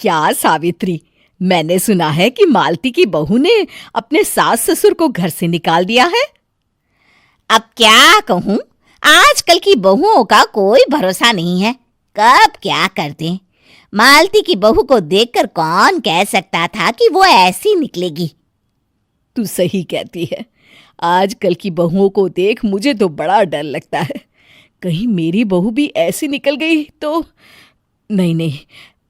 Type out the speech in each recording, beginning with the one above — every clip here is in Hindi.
क्या सावित्री, मैंने सुना है कि मालती की बहू ने अपने सास ससुर को घर से निकाल दिया है। अब क्या कहूं, आजकल की बहुओं का कोई भरोसा नहीं है, कब क्या कर दें। मालती की बहू को देखकर कौन कह सकता था कि वो ऐसी निकलेगी। तू सही कहती है, आजकल की बहुओं को देख मुझे तो बड़ा डर लगता है। कहीं मेरी बहू भी ऐसी निकल गई तो। नहीं,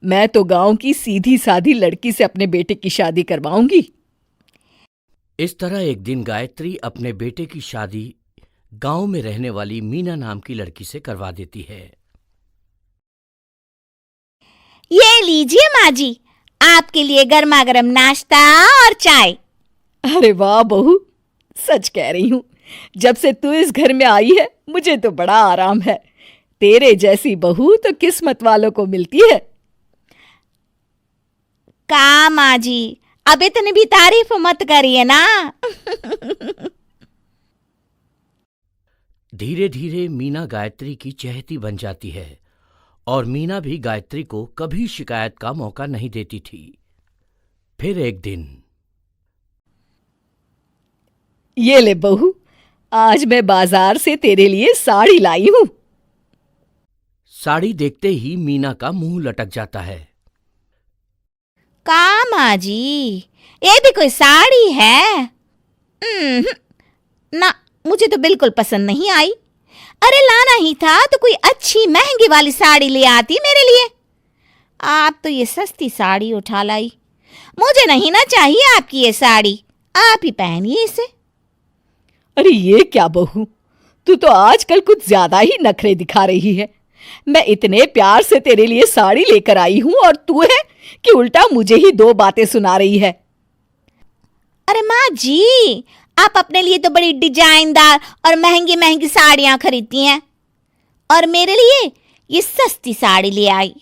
मैं तो गांव की सीधी सादी लड़की से अपने बेटे की शादी करवाऊंगी। इस तरह एक दिन गायत्री अपने बेटे की शादी गांव में रहने वाली मीना नाम की लड़की से करवा देती है। ये लीजिए माँ जी, आपके लिए गर्मा गर्म नाश्ता और चाय। अरे वाह बहू, सच कह रही हूँ, जब से तू इस घर में आई है मुझे तो बड़ा आराम है। तेरे जैसी बहू तो किस्मत वालों को मिलती है। का माँ जी, अब इतनी भी तारीफ मत करिए ना। धीरे धीरे मीना गायत्री की चहेती बन जाती है और मीना भी गायत्री को कभी शिकायत का मौका नहीं देती थी। फिर एक दिन, ये ले बहू, आज मैं बाजार से तेरे लिए साड़ी लाई हूं। साड़ी देखते ही मीना का मुंह लटक जाता है। का माँ जी, ये भी कोई साड़ी है? ना, मुझे तो बिल्कुल पसंद नहीं आई। अरे लाना ही था तो कोई अच्छी महंगी वाली साड़ी ले आती मेरे लिए। आप तो ये सस्ती साड़ी उठा लाई। मुझे नहीं ना चाहिए आपकी ये साड़ी, आप ही पहनिए इसे। अरे ये क्या बहू, तू तो आजकल कुछ ज्यादा ही नखरे दिखा रही है। मैं इतने प्यार से तेरे लिए साड़ी लेकर आई हूं और तू है कि उल्टा मुझे ही दो बातें सुना रही है। अरे माँ जी, आप अपने लिए तो बड़ी डिजाइनदार और महंगी महंगी साड़ियां खरीदती हैं और मेरे लिए ये सस्ती साड़ी ले आई।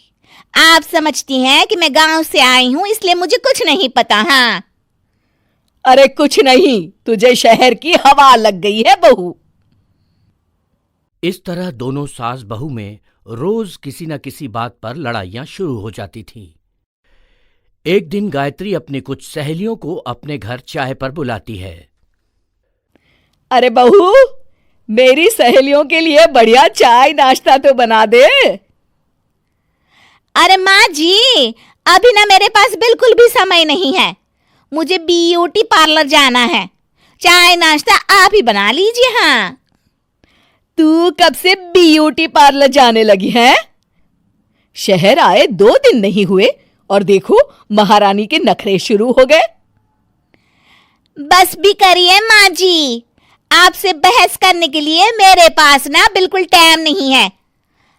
आप समझती हैं कि मैं गांव से आई हूं इसलिए मुझे कुछ नहीं पता। हाँ, अरे कुछ नहीं, तुझे शहर की हवा लग गई है बहू। इस तरह दोनों सास बहू में रोज किसी न किसी बात पर लड़ाइयां शुरू हो जाती थीं। एक दिन गायत्री अपनी कुछ सहेलियों को अपने घर चाय पर बुलाती है। अरे बहू, मेरी सहेलियों के लिए बढ़िया चाय नाश्ता तो बना दे। अरे माँ जी, अभी ना मेरे पास बिल्कुल भी समय नहीं है। मुझे ब्यूटी पार्लर जाना है। चाय नाश्ता आप ही बना लीजिए। हाँ, तू कब से ब्यूटी पार्लर जाने लगी है? शहर आए 2 दिन नहीं हुए और देखो महारानी के नखरे शुरू हो गए। बस भी करिए माँ जी, आपसे बहस करने के लिए मेरे पास ना बिल्कुल टाइम नहीं है।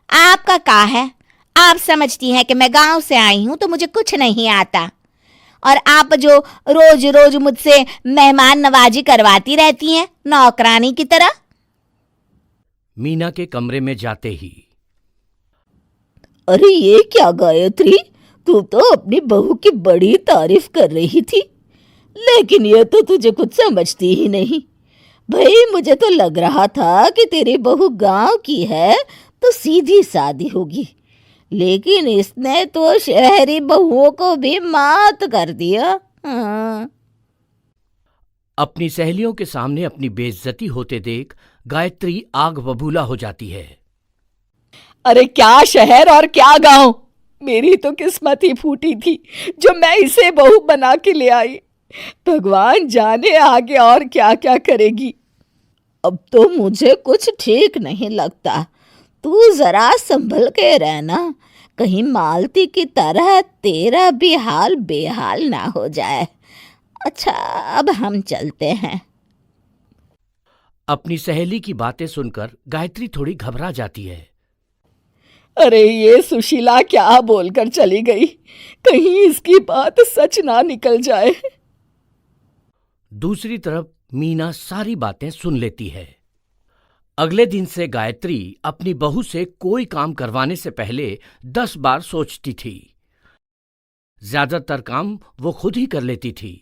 आपका क्या है, आप समझती हैं कि मैं गांव से आई हूं तो मुझे कुछ नहीं आता और आप जो रोज रोज मुझसे मेहमान नवाजी करवाती रहती हैं नौकरानी की तरह। मीना के कमरे में जाते ही, अरे ये क्या गायत्री, तू तो अपनी बहू की बड़ी तारीफ कर रही थी, लेकिन ये तो तुझे कुछ समझती ही नहीं। भाई मुझे तो लग रहा था कि तेरी बहू गांव की है तो सीधी सादी होगी, लेकिन इसने तो शहरी बहुओं को भी मात कर दिया। हाँ। अपनी सहेलियों के सामने अपनी बेइज्जती होते देख गायत्री आग बबूला हो जाती है। अरे क्या शहर और क्या गांव, मेरी तो किस्मत ही फूटी थी जो मैं इसे बहू बना के ले आई। भगवान जाने आगे और क्या क्या करेगी। अब तो मुझे कुछ ठीक नहीं लगता। तू जरा संभल के रहना, कहीं मालती की तरह तेरा भी हाल बेहाल ना हो जाए। अच्छा, अब हम चलते हैं। अपनी सहेली की बातें सुनकर गायत्री थोड़ी घबरा जाती है। अरे ये सुशीला क्या बोलकर चली गई, कहीं इसकी बात सच ना निकल जाए। दूसरी तरफ मीना सारी बातें सुन लेती है। अगले दिन से गायत्री अपनी बहू से कोई काम करवाने से पहले 10 बार सोचती थी। ज्यादातर काम वो खुद ही कर लेती थी।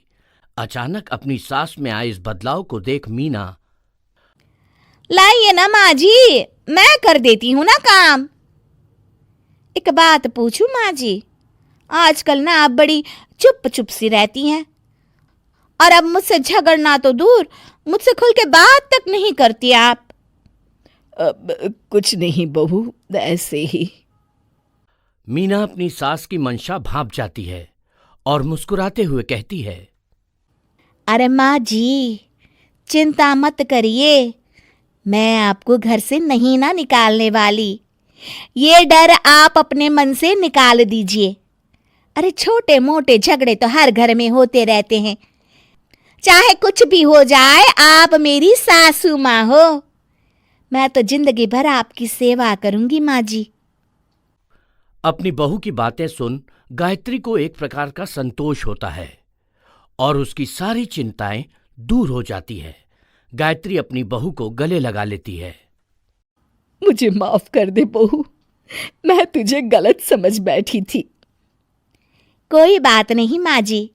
अचानक अपनी सास में आए इस बदलाव को देख मीना, लाइए ना माँ जी, मैं कर देती हूँ ना काम। एक बात पूछूं माँ जी, आजकल ना आप बड़ी चुप चुप सी रहती हैं, और अब मुझसे झगड़ना तो दूर, मुझसे खुल के बात तक नहीं करती आप। कुछ नहीं बहू, ऐसे ही। मीना अपनी सास की मंशा भांप जाती है और मुस्कुराते हुए कहती है, अरे माँ जी, चिंता मत करिए, मैं आपको घर से नहीं ना निकालने वाली। ये डर आप अपने मन से निकाल दीजिए। अरे छोटे मोटे झगड़े तो हर घर में होते रहते हैं, चाहे कुछ भी हो जाए, आप मेरी सासू माँ हो। मैं तो जिंदगी भर आपकी सेवा करूंगी माँ जी। अपनी बहू की बातें सुन गायत्री को एक प्रकार का संतोष होता है और उसकी सारी चिंताएं दूर हो जाती है। गायत्री अपनी बहू को गले लगा लेती है। मुझे माफ कर दे बहू, मैं तुझे गलत समझ बैठी थी। कोई बात नहीं माँ जी,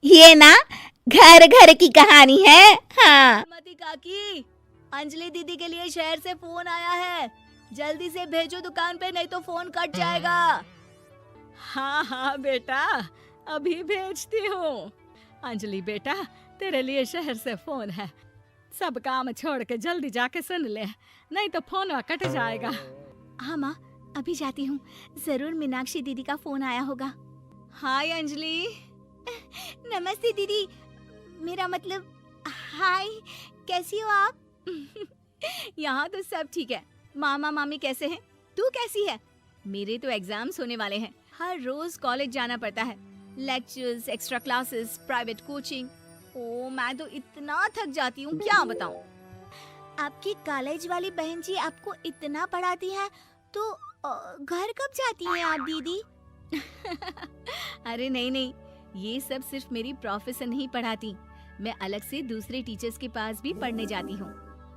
ये ना घर घर की कहानी है। हाँ मती काकी, अंजलि दीदी के लिए शहर से फोन आया है, जल्दी से भेजो दुकान पे, नहीं तो फोन कट जाएगा। हाँ हाँ बेटा, अभी भेजती हूँ। अंजलि बेटा, तेरे लिए शहर से फोन है, सब काम छोड़ के जल्दी जाके सुन ले, नहीं तो फोन कट जाएगा। हाँ माँ, अभी जाती हूँ, जरूर मीनाक्षी दीदी का फोन आया होगा। हाय अंजलि। नमस्ते दीदी, मेरा मतलब हाय, कैसी हो आप? यहाँ तो सब ठीक है। मामा मामी कैसे हैं? तू कैसी है? मेरे तो एग्जाम्स होने वाले हैं, हर रोज कॉलेज जाना पड़ता है, lectures, extra classes, private coaching. ओ मैं तो इतना थक जाती हूँ, क्या बताऊँ। आपकी कॉलेज वाली बहन जी आपको इतना पढ़ाती हैं, तो घर कब जाती हैं आप दीदी? अरे नहीं नहीं, ये सब सिर्फ मेरी प्रोफेसर नहीं पढ़ाती, मैं अलग से दूसरे टीचर्स के पास भी पढ़ने जाती हूँ।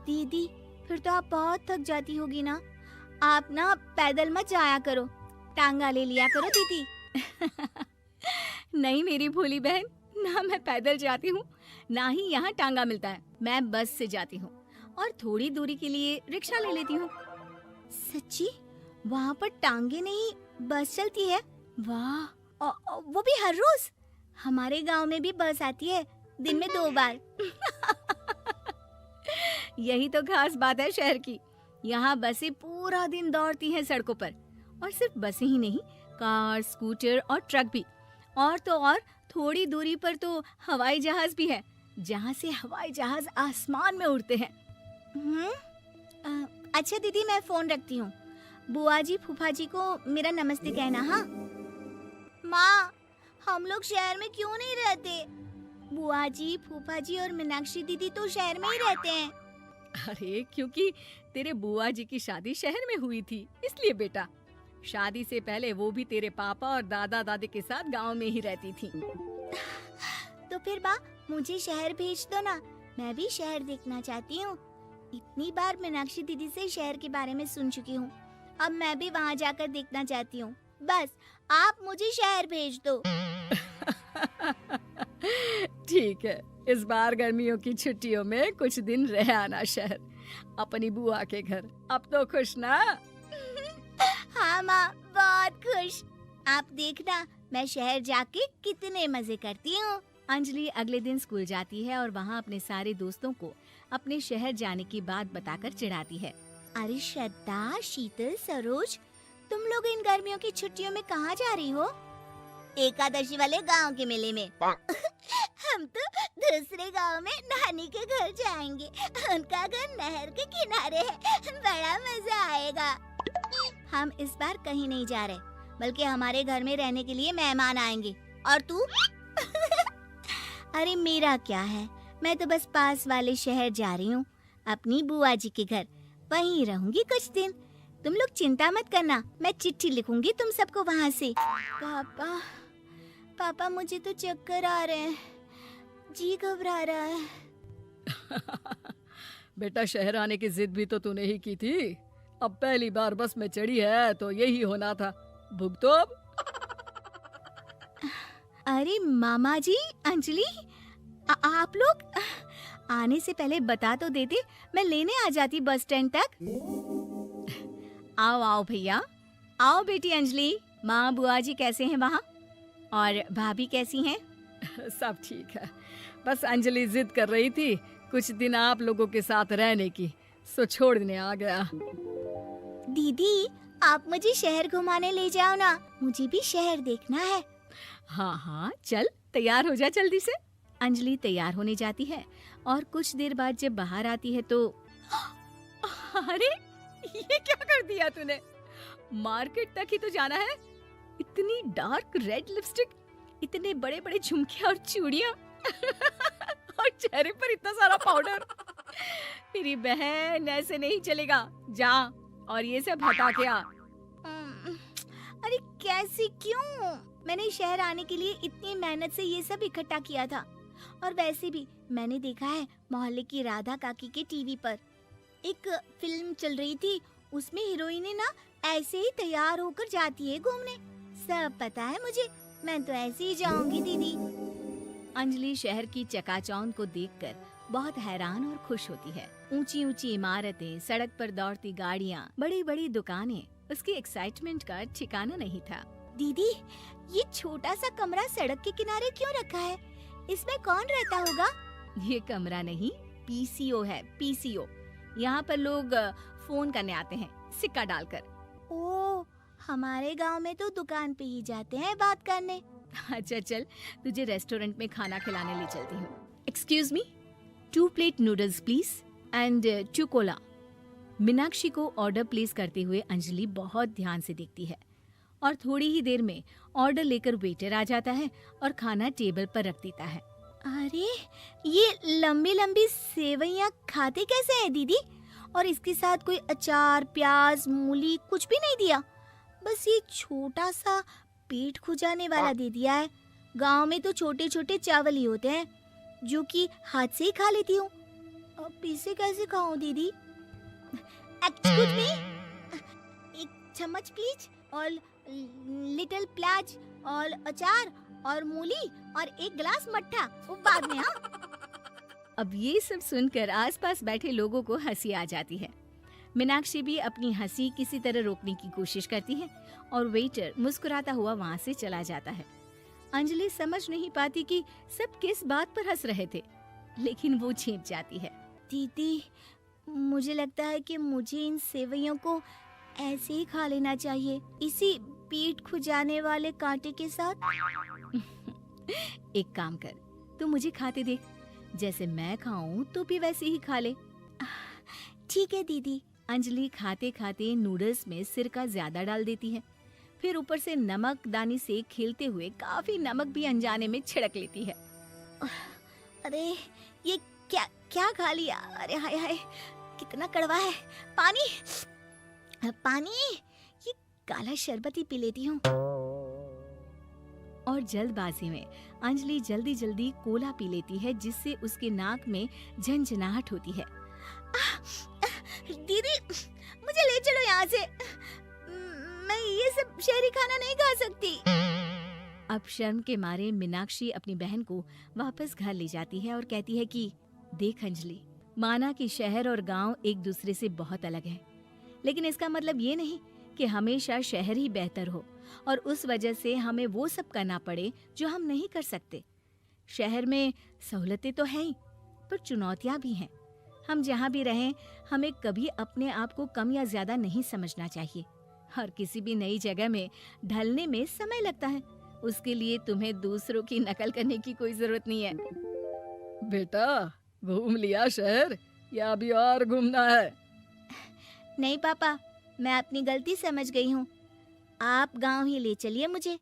दीदी फिर तो आप बहुत थक जाती होगी ना, आप ना पैदल मत जाया करो, टांगा ले लिया करो दीदी। नहीं मेरी भोली बहन, ना मैं पैदल जाती हूँ, ना ही यहाँ टांगा मिलता है, मैं बस से जाती हूँ और थोड़ी दूरी के लिए रिक्शा ले लेती हूँ। सच्ची? वहाँ पर टांगे नहीं, बस चलती है? वाह, वो भी हर रोज? हमारे गांव में भी बस आती है, दिन में 2 बार। यही तो खास बात है शहर की, यहाँ बसें पूरा दिन दौड़ती हैं सड़कों पर, और सिर्फ बसें ही नहीं, कार, स्कूटर और ट्रक भी, और तो और थोड़ी दूरी पर तो हवाई जहाज भी है, जहाँ से हवाई जहाज आसमान में उड़ते हैं। अच्छा दीदी, मैं फोन रखती हूँ, बुआ जी फूफा जी को मेरा नमस्ते कहना। हाँ माँ, हम लोग शहर में क्यों नहीं रहते? बुआ जी, फूफा जी और मीनाक्षी दीदी तो शहर में ही रहते हैं। अरे क्योंकि तेरे बुआ जी की शादी शहर में हुई थी, इसलिए बेटा। शादी से पहले वो भी तेरे पापा और दादा दादी के साथ गांव में ही रहती थी। तो फिर बा, मुझे शहर भेज दो ना, मैं भी शहर देखना चाहती हूँ। इतनी बार मीनाक्षी दीदी से शहर के बारे में सुन चुकी हूँ, अब मैं भी वहाँ जाकर देखना चाहती हूँ। बस आप मुझे शहर भेज दो। ठीक है, इस बार गर्मियों की छुट्टियों में कुछ दिन रह आना शहर, अपनी बुआ के घर। अब तो खुश ना? हाँ माँ, बहुत खुश। आप देखना मैं शहर जाके कितने मजे करती हूँ। अंजलि अगले दिन स्कूल जाती है और वहाँ अपने सारे दोस्तों को अपने शहर जाने की बात बताकर चिढ़ाती है। अरे श्रद्धा, शीतल, सरोज, तुम लोग इन गर्मियों की छुट्टियों में कहाँ जा रही हो? एकादशी वाले गांव के मेले में। हम तो दूसरे गांव में नानी के घर जाएंगे, उनका घर नहर के किनारे है, बड़ा मजा आएगा। हम इस बार कहीं नहीं जा रहे, बल्कि हमारे घर में रहने के लिए मेहमान आएंगे। और तू? अरे मेरा क्या है, मैं तो बस पास वाले शहर जा रही हूँ, अपनी बुआ जी के घर, वहीं रहूंगी कुछ दिन। तुम लोग चिंता मत करना, मैं चिट्ठी लिखूंगी तुम सबको वहाँ से। पापा, मुझे तो चक्कर आ रहे हैं, जी घबरा रहा है। बेटा, शहर आने की जिद भी तो तूने ही की थी, अब पहली बार बस में चढ़ी है तो यही होना था, भुगतो अब। अरे मामा जी, अंजलि, आप लोग आने से पहले बता तो देते, मैं लेने आ जाती बस स्टैंड तक। आओ आओ भैया, आओ बेटी अंजलि, माँ बुआ जी कैसे हैं वहाँ? और भाभी कैसी हैं? सब ठीक है, बस अंजलि जिद कर रही थी कुछ दिन आप लोगों के साथ रहने की, सो छोड़ने आ गया। दीदी, आप मुझे शहर घुमाने ले जाओ ना, मुझे भी शहर देखना है। हाँ हाँ चल, तैयार हो जा जल्दी से। अंजलि तैयार होने जाती है और कुछ देर बाद जब बाहर आती है तो अरे ये क्या कर दिया तूने? मार्केट तक ही तो जाना है। इतनी डार्क रेड लिपस्टिक, इतने बड़े बड़े झुमके और चूड़ियां और चेहरे पर इतना सारा पाउडर। मेरी बहन, ऐसे नहीं चलेगा, जा और ये सब हटा के आ। अरे कैसे, क्यों? मैंने शहर आने के लिए इतनी मेहनत से ये सब इकट्ठा किया था। और वैसे भी मैंने देखा है मोहल्ले की राधा काकी के टीवी पर एक फिल्म चल रही थी, उसमें हीरोइनें ना ऐसे ही तैयार होकर जाती है घूमने। सब पता है मुझे, मैं तो ऐसे ही जाऊंगी दीदी। अंजलि शहर की चकाचौंध को देखकर बहुत हैरान और खुश होती है। ऊंची ऊंची इमारतें, सड़क पर दौड़ती गाड़ियाँ, बड़ी बड़ी दुकानें, उसकी एक्साइटमेंट का ठिकाना नहीं था। दीदी, ये छोटा सा कमरा सड़क के किनारे क्यों रखा है? इसमें कौन रहता होगा? ये कमरा नहीं, पीसीओ है, पीसीओ। यहाँ पर लोग फोन करने आते हैं सिक्का डालकर। ओ, हमारे गांव में तो दुकान पे ही जाते हैं बात करने। अच्छा चल, तुझे रेस्टोरेंट में खाना खिलाने ले चलती हूँ। Excuse me, 2 plate noodles please and 2 Cola. Meenakshi को ऑर्डर प्लेस करते हुए अंजलि बहुत ध्यान से देखती है और थोड़ी ही देर में ऑर्डर लेकर वेटर आ जाता है और खाना टेबल पर रख देता है। अरे, ये लंबी लंबी सेवइयाँ खाते कैसे हैं दीदी? और इसके साथ कोई अचार, प्याज, मूली कुछ भी नहीं दिया, बस ये छोटा सा पेट खुजाने वाला दे दिया है। गांव में तो छोटे छोटे चावल ही होते हैं जो कि हाथ से ही खा लेती हूँ। अब इसे कैसे खाऊं दीदी? एक्सक्यूज मी, एक चम्मच प्लीज, और लिटिल प्याज और अचार और मूली और एक गिलास मट्ठा, वो बाद में। हाँ, अब ये सब सुनकर आसपास बैठे लोगों को हंसी आ जाती है। मीनाक्षी भी अपनी हंसी किसी तरह रोकने की कोशिश करती है और वेटर मुस्कुराता हुआ वहाँ से चला जाता है। अंजलि समझ नहीं पाती कि सब किस बात पर हंस रहे थे, लेकिन वो छिप जाती है। दीदी, मुझे लगता है कि मुझे इन सेवइयों को ऐसे ही खा लेना चाहिए, इसी पेट खुजाने वाले कांटे के साथ। एक काम कर, तू मुझे खाते देख, जैसे मैं खाऊं तो भी वैसे ही खा ले। ठीक है दीदी। अंजलि खाते खाते नूडल्स में सिरका ज्यादा डाल देती है, फिर ऊपर से नमक दानी से खेलते हुए काफी नमक भी अनजाने में छिड़क लेती है। अरे, ये क्या क्या खा लिया? अरे हाय हाय, कितना कड़वा है। पानी पानी, ये काला शरबत ही पी लेती हूँ। और जल्दबाजी में अंजलि जल्दी जल्दी कोला पी लेती है, जिससे उसके नाक में झंझनाहट होती है। दीदी, मुझे ले चलो यहाँ से, मैं ये सब शहरी खाना नहीं खा सकती। अब शर्म के मारे मीनाक्षी अपनी बहन को वापस घर ले जाती है और कहती है कि देख अंजलि, माना कि शहर और गांव एक दूसरे से बहुत अलग है, लेकिन इसका मतलब ये नहीं कि हमेशा शहर ही बेहतर हो और उस वजह से हमें वो सब करना पड़े जो हम नहीं कर सकते। शहर में सहूलतें तो हैं ही, पर चुनौतियां भी हैं। हम जहाँ भी रहें, हमें कभी अपने आप को कम या ज्यादा नहीं समझना चाहिए। और किसी भी नई जगह में ढलने में समय लगता है, उसके लिए तुम्हें दूसरों की नकल करने की कोई जरूरत नहीं है। बेटा, घूम लिया शहर या अभी और घूमना है? नहीं पापा, मैं अपनी गलती समझ गई हूँ, आप गांव ही ले चलिए मुझे।